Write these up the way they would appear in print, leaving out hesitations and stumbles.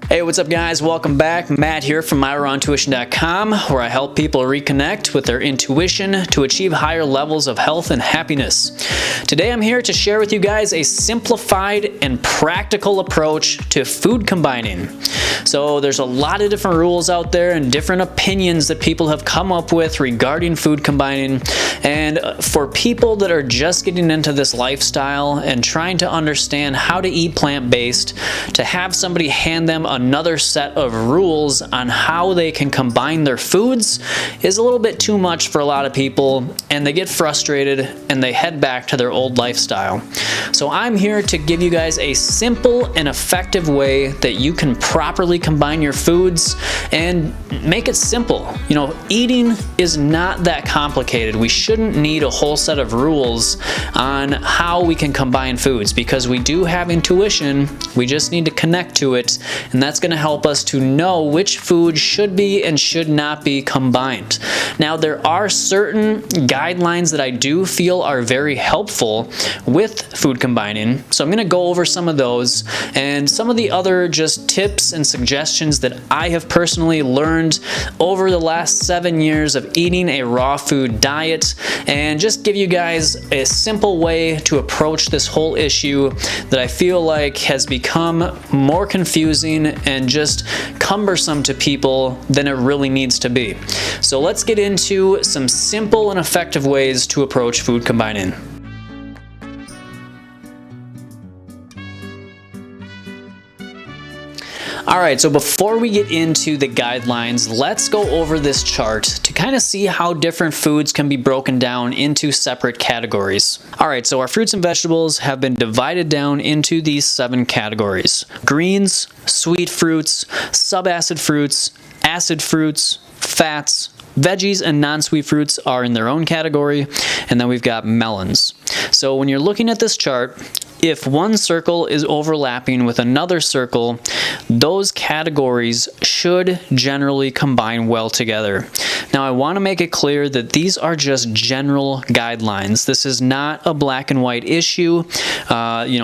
Hey, what's up guys? Welcome back. Matt here from MyRawIntuition.com, where I help people reconnect with their intuition to achieve higher levels of health and happiness. Today I'm here to share with you guys a simplified and practical approach to food combining. So there's a lot of different rules out there and different opinions that people have come up with regarding food combining. And for people that are just getting into this lifestyle and trying to understand how to eat plant-based, to have somebody hand them another set of rules on how they can combine their foods is a little bit too much for a lot of people, and they get frustrated and they head back to their old lifestyle. So I'm here to give you guys a simple and effective way that you can properly combine your foods and make it simple. You know, eating is not that complicated. We shouldn't need a whole set of rules on how we can combine foods because we do have intuition. We just need to connect to it, and that's going to help us to know which food should be and should not be combined. Now, there are certain guidelines that I do feel are very helpful with food combining, so I'm going to go over some of those and some of the other just tips and suggestions that I have personally learned over the last 7 years of eating a raw food diet, and just give you guys a simple way to approach this whole issue that I feel like has become more confusing and just cumbersome to people than it really needs to be. So let's get into some simple and effective ways to approach food combining. Alright, so before we get into the guidelines, let's go over this chart to kind of see how different foods can be broken down into separate categories. Alright, so our fruits and vegetables have been divided down into these 7 categories: greens, sweet fruits, subacid fruits, acid fruits, fats, veggies and non-sweet fruits are in their own category, and then we've got melons. So when you're looking at this chart, if one circle is overlapping with another circle, those categories should generally combine well together. Now, I want to make it clear that these are just general guidelines. This is not a black and white issue.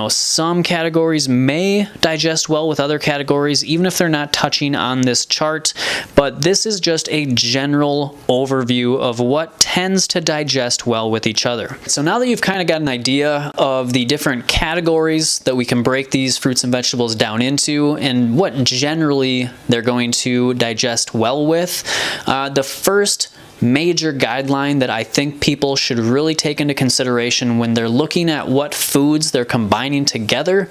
Some categories may digest well with other categories, even if they're not touching on this chart, but this is just a general overview of what tends to digest well with each other. So now that you've kind of got an idea of the different categories that we can break these fruits and vegetables down into and what generally they're going to digest well with, the first major guideline that I think people should really take into consideration when they're looking at what foods they're combining together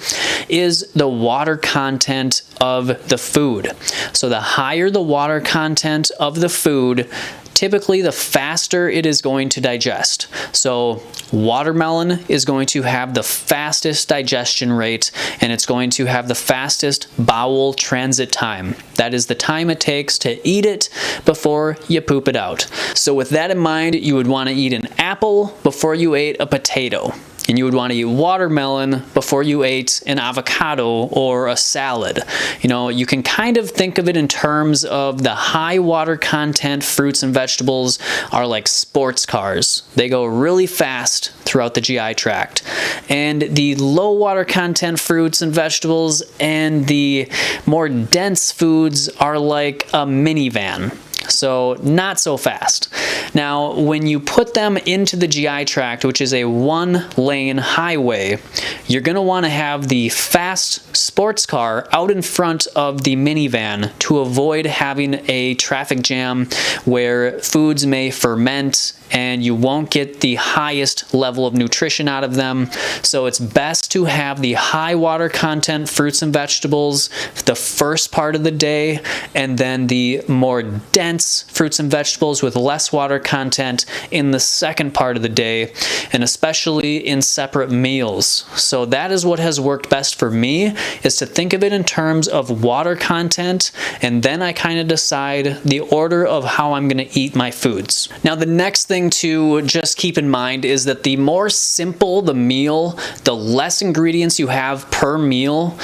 is the water content of the food. So the higher the water content of the food, typically the faster it is going to digest. So watermelon is going to have the fastest digestion rate, and it's going to have the fastest bowel transit time. That is the time it takes to eat it before you poop it out. So with that in mind, you would want to eat an apple before you ate a potato. And you would want to eat watermelon before you ate an avocado or a salad. You know, you can kind of think of it in terms of the high water content fruits and vegetables are like sports cars. They go really fast throughout the GI tract. And the low water content fruits and vegetables and the more dense foods are like a minivan. So not so fast. Now, when you put them into the GI tract, which is a 1-lane highway, you're going to want to have the fast sports car out in front of the minivan to avoid having a traffic jam where foods may ferment and you won't get the highest level of nutrition out of them. So it's best to have the high water content fruits and vegetables the first part of the day, and then the more dense fruits and vegetables with less water content in the second part of the day, and especially in separate meals. So that is what has worked best for me, is to think of it in terms of water content, and then I kind of decide the order of how I'm going to eat my foods. Now, the next thing to just keep in mind is that the more simple the meal, the less ingredients you have per meal,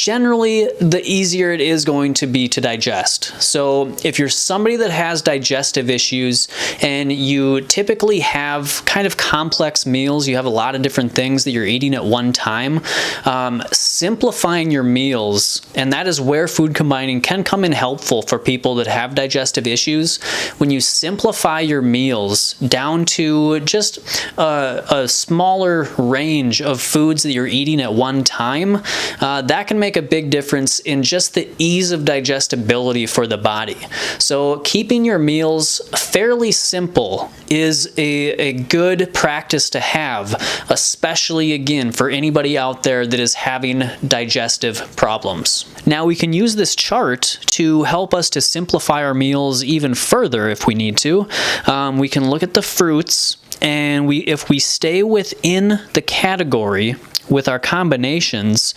generally the easier it is going to be to digest. So if you're somebody that has digestive issues and you typically have kind of complex meals, you have a lot of different things that you're eating at one time, simplifying your meals, and that is where food combining can come in helpful for people that have digestive issues. When you simplify your meals down to just a smaller range of foods that you're eating at one time, that can make a big difference in just the ease of digestibility for the body. So keeping your meals fairly simple is a good practice to have, especially again for anybody out there that is having digestive problems. Now we can use this chart to help us to simplify our meals even further if we need to. We can look at the fruits, and if we stay within the category with our combinations,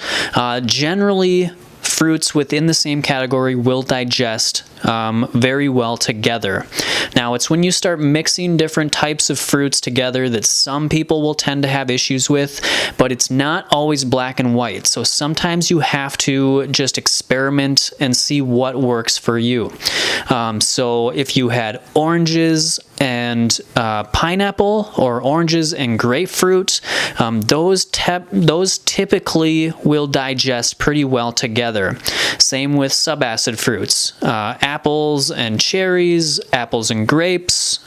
generally fruits within the same category will digest very well together. Now, it's when you start mixing different types of fruits together that some people will tend to have issues with, but it's not always black and white. So sometimes you have to just experiment and see what works for you. So if you had oranges and pineapple, or oranges and grapefruit, those typically will digest pretty well together. Same with subacid fruits. Apples and cherries, apples and grapes,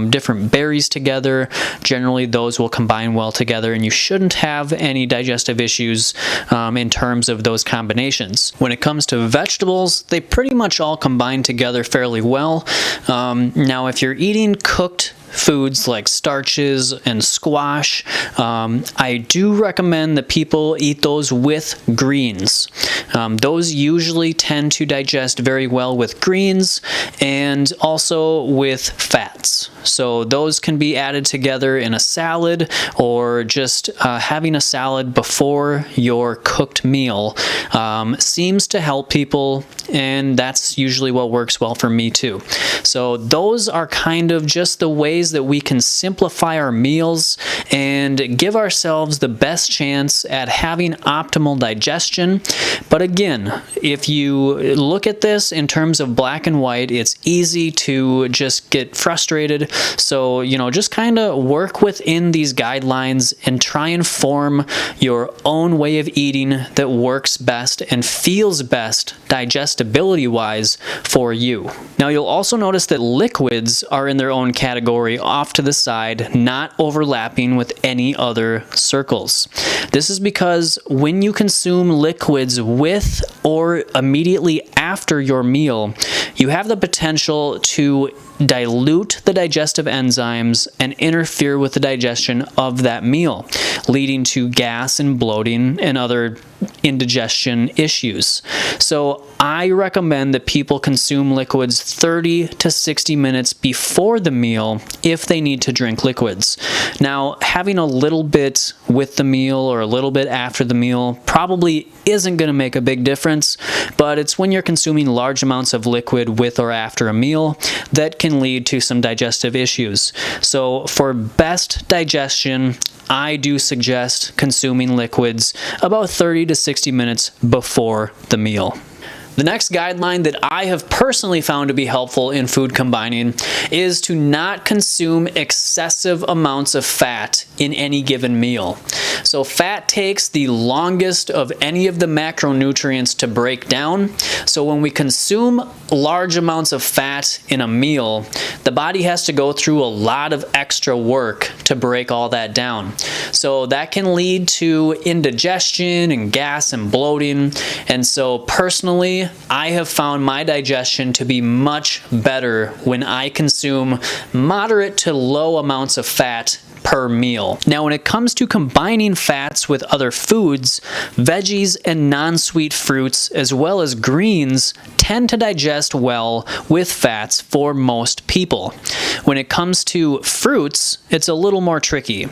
different berries together. Generally, those will combine well together, and you shouldn't have any digestive issues in terms of those combinations. When it comes to vegetables, they pretty much all combine together fairly well. Now, if you're eating cooked foods like starches and squash, I do recommend that people eat those with greens. Those usually tend to digest very well with greens and also with fats. So those can be added together in a salad, or just having a salad before your cooked meal seems to help people, and that's usually what works well for me too. So those are kind of just the ways that we can simplify our meals and give ourselves the best chance at having optimal digestion. But again, if you look at this in terms of black and white, it's easy to just get frustrated. So, just kind of work within these guidelines and try and form your own way of eating that works best and feels best digestibility-wise for you. Now, you'll also notice that liquids are in their own category off to the side, not overlapping with any other circles. This is because when you consume liquids with or immediately after your meal, you have the potential to dilute the digestive enzymes and interfere with the digestion of that meal, leading to gas and bloating and other indigestion issues. So I recommend that people consume liquids 30 to 60 minutes before the meal if they need to drink liquids. Now, having a little bit with the meal or a little bit after the meal probably isn't going to make a big difference, but it's when you're consuming large amounts of liquid with or after a meal that can lead to some digestive issues. So for best digestion, I do suggest consuming liquids about 30 to 60 minutes before the meal. The next guideline that I have personally found to be helpful in food combining is to not consume excessive amounts of fat in any given meal. So fat takes the longest of any of the macronutrients to break down. So when we consume large amounts of fat in a meal, the body has to go through a lot of extra work to break all that down. So that can lead to indigestion and gas and bloating. And so personally, I have found my digestion to be much better when I consume moderate to low amounts of fat per meal. Now, when it comes to combining fats with other foods, veggies and non-sweet fruits as well as greens tend to digest well with fats for most people. When it comes to fruits, it's a little more tricky.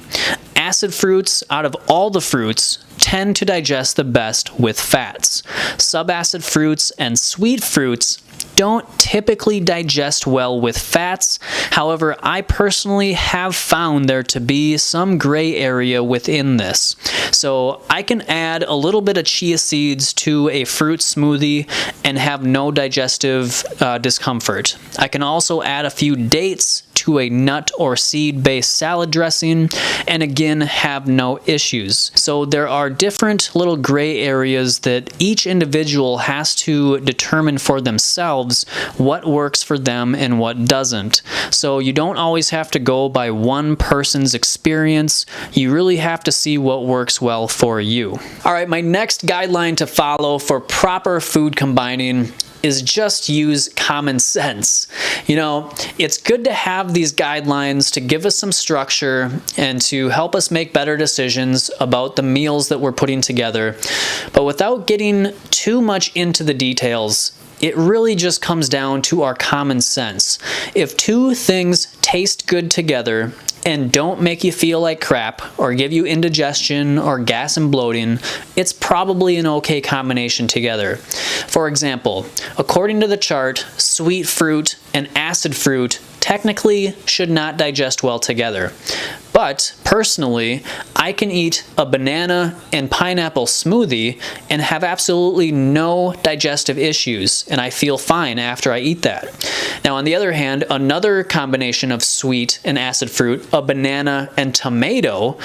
Acid fruits, out of all the fruits, tend to digest the best with fats. Subacid fruits and sweet fruits don't typically digest well with fats. However, I personally have found there to be some gray area within this. So I can add a little bit of chia seeds to a fruit smoothie and have no digestive discomfort. I can also add a few dates to a nut or seed-based salad dressing and again have no issues. So there are different little gray areas that each individual has to determine for themselves what works for them and what doesn't. So you don't always have to go by one person's experience. You really have to see what works well for you. All right, my next guideline to follow for proper food combining is just use common sense. You know, it's good to have these guidelines to give us some structure and to help us make better decisions about the meals that we're putting together. But without getting too much into the details, it really just comes down to our common sense. If two things taste good together and don't make you feel like crap or give you indigestion or gas and bloating, it's probably an okay combination together. For example, according to the chart, sweet fruit and acid fruit technically should not digest well together. But personally, I can eat a banana and pineapple smoothie and have absolutely no digestive issues, and I feel fine after I eat that. Now, on the other hand, another combination of sweet and acid fruit, a banana and tomato,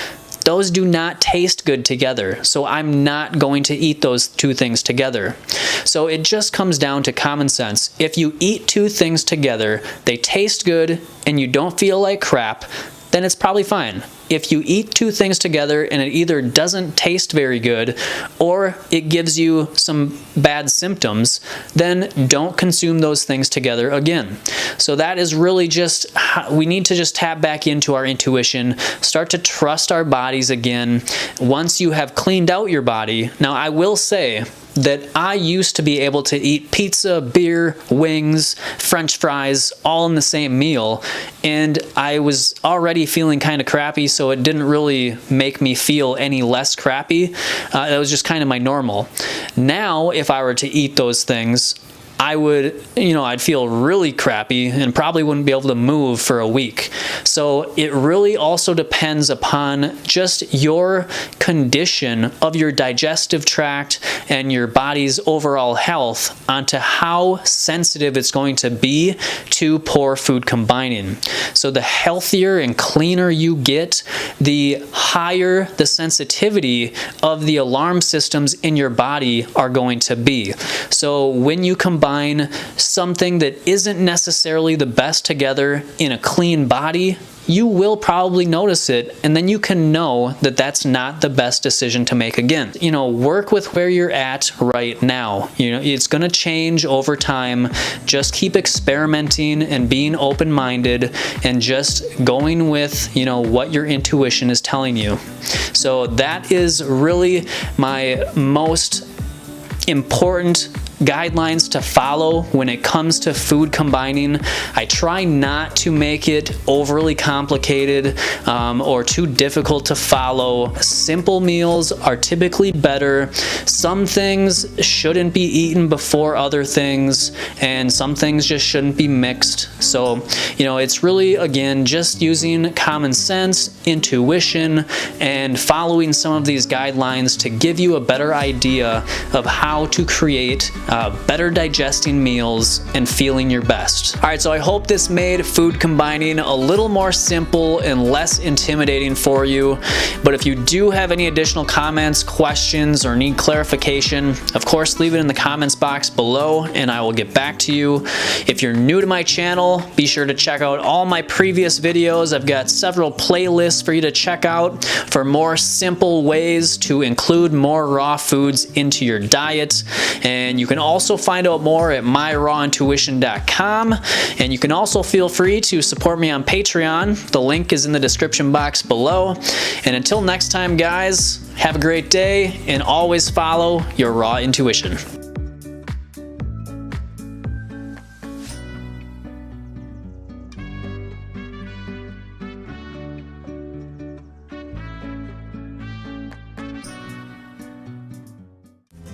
those do not taste good together, so I'm not going to eat those two things together. So it just comes down to common sense. If you eat two things together, they taste good, and you don't feel like crap, then it's probably fine. If you eat two things together and it either doesn't taste very good or it gives you some bad symptoms, then don't consume those things together again. So that is really just, we need to just tap back into our intuition, start to trust our bodies again. Once you have cleaned out your body, now I will say that I used to be able to eat pizza, beer, wings, French fries, all in the same meal, and I was already feeling kind of crappy, so it didn't really make me feel any less crappy. That was just kind of my normal. Now, if I were to eat those things, I would, I'd feel really crappy and probably wouldn't be able to move for a week. So it really also depends upon just your condition of your digestive tract and your body's overall health onto how sensitive it's going to be to poor food combining. So the healthier and cleaner you get, the higher the sensitivity of the alarm systems in your body are going to be. So when you combine something that isn't necessarily the best together in a clean body, you will probably notice it, and then you can know that that's not the best decision to make again. Work with where you're at right now. It's going to change over time. Just keep experimenting and being open-minded and just going with, what your intuition is telling you. So that is really my most important guidelines to follow when it comes to food combining. I try not to make it overly complicated or too difficult to follow. Simple meals are typically better. Some things shouldn't be eaten before other things, and some things just shouldn't be mixed. So, it's really, again, just using common sense, intuition, and following some of these guidelines to give you a better idea of how to create better digesting meals and feeling your best. All right, so I hope this made food combining a little more simple and less intimidating for you. But if you do have any additional comments, questions, or need clarification, of course, leave it in the comments box below and I will get back to you. If you're new to my channel, be sure to check out all my previous videos. I've got several playlists for you to check out for more simple ways to include more raw foods into your diet. And you can also find out more at myrawintuition.com, and you can also feel free to support me on Patreon. The link is in the description box below. And until next time, guys, have a great day and always follow your raw intuition.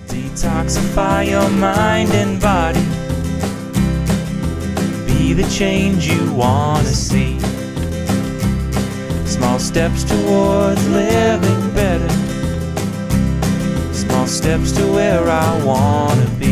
Detoxify your mind and body. be the change you want to see. Small steps towards living better. Small steps to where I want to be.